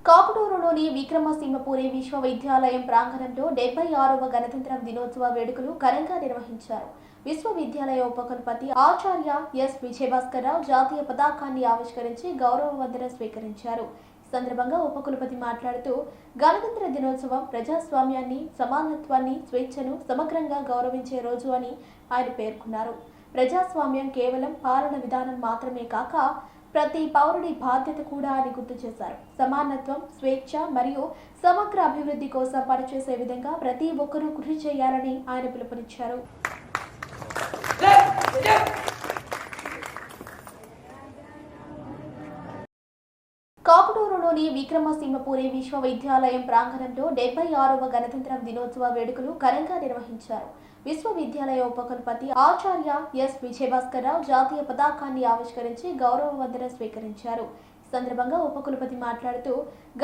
కాకుటూరులోని విక్రమసింహపురి విశ్వవిద్యాలయం ప్రాంగణంలో 76వ గణతంత్ర దినోత్సవ వేడుకలు ఘనంగా నిర్వహించారు. విశ్వవిద్యాలయ ఉపకులపతి ఆచార్య ఎస్ విజయభాస్కరరావు జాతీయ పతాకాన్ని ఆవిష్కరించి గౌరవ వందనం స్వీకరించారు. ఈ సందర్భంగా ఉపకులపతి మాట్లాడుతూ గణతంత్ర దినోత్సవం ప్రజాస్వామ్యాన్ని, సమానత్వాన్ని, స్వేచ్ఛను సమగ్రంగా గౌరవించే రోజు అని ఆయన పేర్కొన్నారు. ప్రజాస్వామ్యం కేవలం పాలన విధానం మాత్రమే కాక ప్రతి పౌరుడి బాధ్యత కూడా అని గుర్తు చేశారు. సమానత్వం, స్వేచ్ఛ మరియు సమగ్ర అభివృద్ధి కోసం పనిచేసే విధంగా ప్రతి ఒక్కరూ కృషి చేయాలని ఆయన పిలుపునిచ్చారు. కాకుటూరులోని విక్రమసింహపురి విశ్వవిద్యాలయం ప్రాంగణంలో 76వ గణతంత్ర దినోత్సవ వేడుకలు ఘనంగా నిర్వహించారు. విశ్వవిద్యాలయ ఉపకులపతి ఆచార్య ఎస్ విజయభాస్కరరావు జాతీయ పతాకాన్ని ఆవిష్కరించి గౌరవ వందనం స్వీకరించారు. ఈ సందర్భంగా ఉపకులపతి మాట్లాడుతూ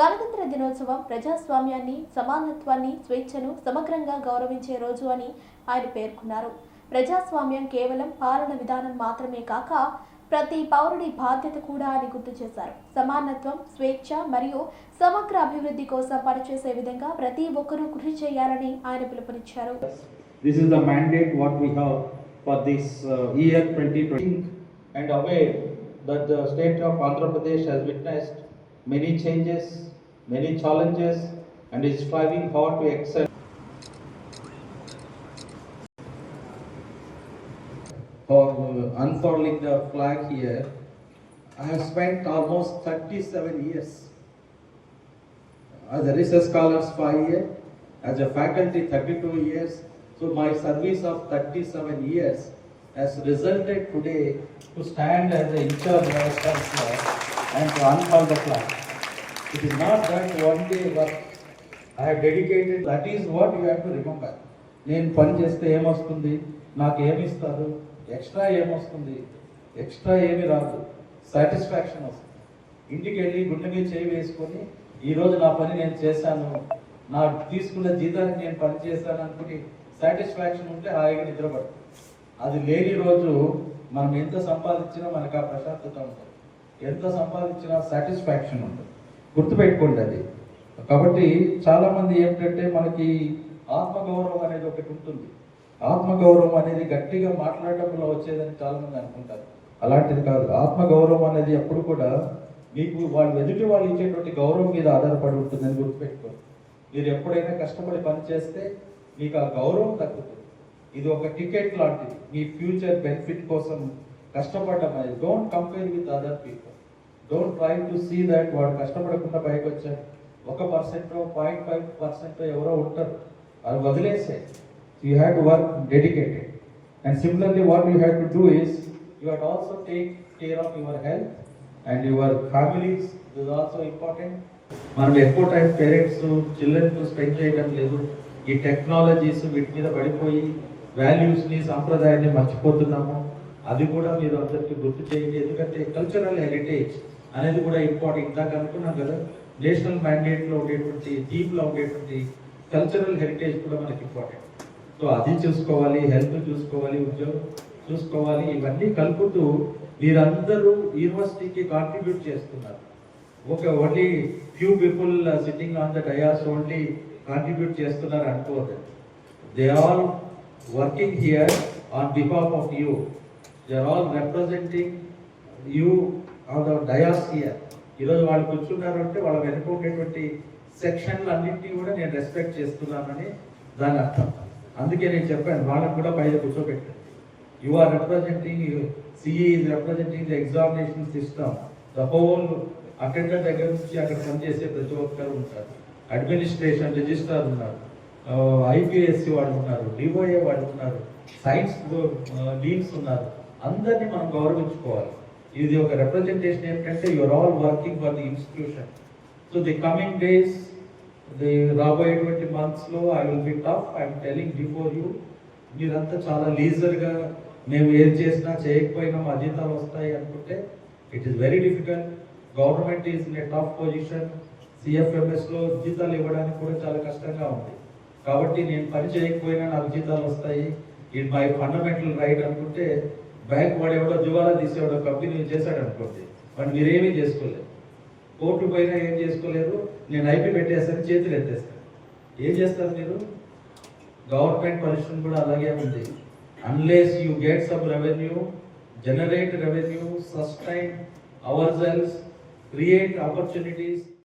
గణతంత్ర దినోత్సవం ప్రజాస్వామ్యాన్ని, సమానత్వాన్ని, స్వేచ్ఛను సమగ్రంగా గౌరవించే రోజు అని ఆయన పేర్కొన్నారు. ప్రజాస్వామ్యం కేవలం పాలన విధానం మాత్రమే కాక ప్రతి పౌరుడి బాధ్యత కూడా అని గుర్తు చేశారు. సమానత్వం, స్వేచ్ఛ మరియు సమగ్ర అభివృద్ధి కోసం పనిచేసే విధంగా ప్రతి ఒక్కరూ కృషి చేయాలని ఆయన పిలుపునిచ్చారు. This is the mandate what we have for this year 2020, and aware that the state of Andhra Pradesh has witnessed many changes, many challenges, and is striving hard to excel. For unfurling the flag here, I have spent almost 37 years as a research scholar 5 years, as a faculty 32 years. So my service of 37 years has resulted today to stand as an in-charge vice chancellor and to unfurl the flag. It is not that one day work I have dedicated. That is what you have to remember. నేను పని చేస్తే ఏమొస్తుంది, నాకు ఏమి ఇస్తారు, extra ఏమొస్తుంది, extra ఏమి రాదు, సాటిస్ఫాక్షన్ వస్తుంది. ఇంటికి వెళ్ళి గుండె మీద చేయి వేసుకొని ఈరోజు నా పని నేను చేశాను, నా తీసుకున్న జీతానికి నేను పని చేశాను అనుకుని సాటిస్ఫాక్షన్ ఉంటే హాయిగా నిద్రపడుతుంది. అది లేని రోజు మనం ఎంత సంపాదించినా మనకు ఆ ప్రశాంతత ఉంటుంది, ఎంత సంపాదించినా సాటిస్ఫాక్షన్ ఉంటుంది. గుర్తుపెట్టుకోండి అది. కాబట్టి చాలామంది ఏంటంటే మనకి ఆత్మగౌరవం అనేది ఒకటి ఉంటుంది. ఆత్మగౌరవం అనేది గట్టిగా మాట్లాడటంలో వచ్చేదని చాలామంది అనుకుంటారు. అలాంటిది కాదు. ఆత్మగౌరవం అనేది ఎప్పుడు కూడా మీకు వాళ్ళు ఎదుటి వాళ్ళు ఇచ్చేటువంటి గౌరవం మీద ఆధారపడి ఉంటుందని గుర్తుపెట్టుకోండి. మీరు ఎప్పుడైనా కష్టపడి పని చేస్తే మీకు ఆ గౌరవం తగ్గుతుంది. ఇది ఒక టికెట్ లాంటిది. మీ ఫ్యూచర్ బెనిఫిట్ కోసం కష్టపడడం అనేది. Don't compare with other people. Don't try to see that వాడు కష్టపడకుండా పైకి వచ్చాడు, 1%, 0.5% ఎవరో ఉంటారు, అది వదిలేసే. You have to work dedicated, and similarly what you have to do is you have to also take care of your health and your families. This is also important. మనం ఎక్కువ టైం పేరెంట్స్ చిల్డ్రన్తో స్పెండ్ చేయడం లేదు. ఈ technologies వీటి మీద పడిపోయి వాల్యూస్ని, సాంప్రదాయాన్ని మర్చిపోతున్నాము. అది కూడా మీరు అందరికీ గుర్తు చేయండి. ఎందుకంటే కల్చరల్ హెరిటేజ్ అనేది కూడా ఇంపార్టెంట్. ఇందాక అనుకున్నాం కదా, నేషనల్ మ్యాండేట్లో ఉండేటువంటి, థీమ్లో ఉండేటువంటి కల్చరల్ హెరిటేజ్ కూడా మనకి ఇంపార్టెంట్. సో అది చూసుకోవాలి, హెల్త్ చూసుకోవాలి, ఉద్యోగం చూసుకోవాలి. ఇవన్నీ కలుపుతూ మీరందరూ యూనివర్సిటీకి కాంట్రిబ్యూట్ చేస్తున్నారు. Only few people sitting on the dais only contribute చేస్తున్నారు అనుకోవద్దు. They all working here on behalf of you. They are all representing you on the dais here. ఈరోజు వాళ్ళు కూర్చున్నారు అంటే వాళ్ళ వెనుక ఉండేటువంటి సెక్షన్లు అన్నింటినీ కూడా నేను రెస్పెక్ట్ చేస్తున్నానని దాని అర్థం. అందుకే నేను చెప్పాను వాళ్ళకు కూడా పైన కూర్చోబెట్టాను. You are representing, CE is representing the examination system. The whole attender దగ్గర నుంచి అక్కడ పనిచేసే ప్రతి ఒక్కరు ఉంటారు. అడ్మినిస్ట్రేషన్, రిజిస్ట్రార్ ఉన్నారు, ఐపీఎస్సి వాళ్ళు ఉన్నారు, డిఓఏ వాళ్ళు ఉన్నారు, సైన్స్ డీన్స్ ఉన్నారు. అందరినీ మనం గౌరవించుకోవాలి. ఇది ఒక రిప్రజెంటేషన్ ఏంటంటే you are all working for the institution. So the coming days, రాబోయేటువంటి మంత్స్లో I will be tough. I'm telling before you. మీరంతా చాలా లీజర్గా మేము ఏం చేసినా చేయకపోయినా మా జీతాలు వస్తాయి అనుకుంటే it is very difficult. Government is in a tough position. సిఎఫ్ఎంఎస్లో జీతాలు ఇవ్వడానికి కూడా చాలా కష్టంగా ఉంది. కాబట్టి నేను పని చేయకపోయినా నాకు జీతాలు వస్తాయి, ఇది మై ఫండమెంటల్ రైట్ అనుకుంటే బ్యాంక్ వాడు ఎవడో దివాలా తీసేవాడో కంపెనీ చేశాడు అనుకోండి, వాడు మీరేమీ చేసుకోలేదు. కోర్టు పైన ఏం చేసుకోలేరు, నేను ఐపీ పెట్టేస్తాను, చేతులు ఎత్తేస్తాను. ఏం చేస్తారు మీరు? గవర్నమెంట్ పరిశ్రమ కూడా అలాగే ఉంది. Unless you get some revenue, generate revenue, sustain ourselves, create opportunities.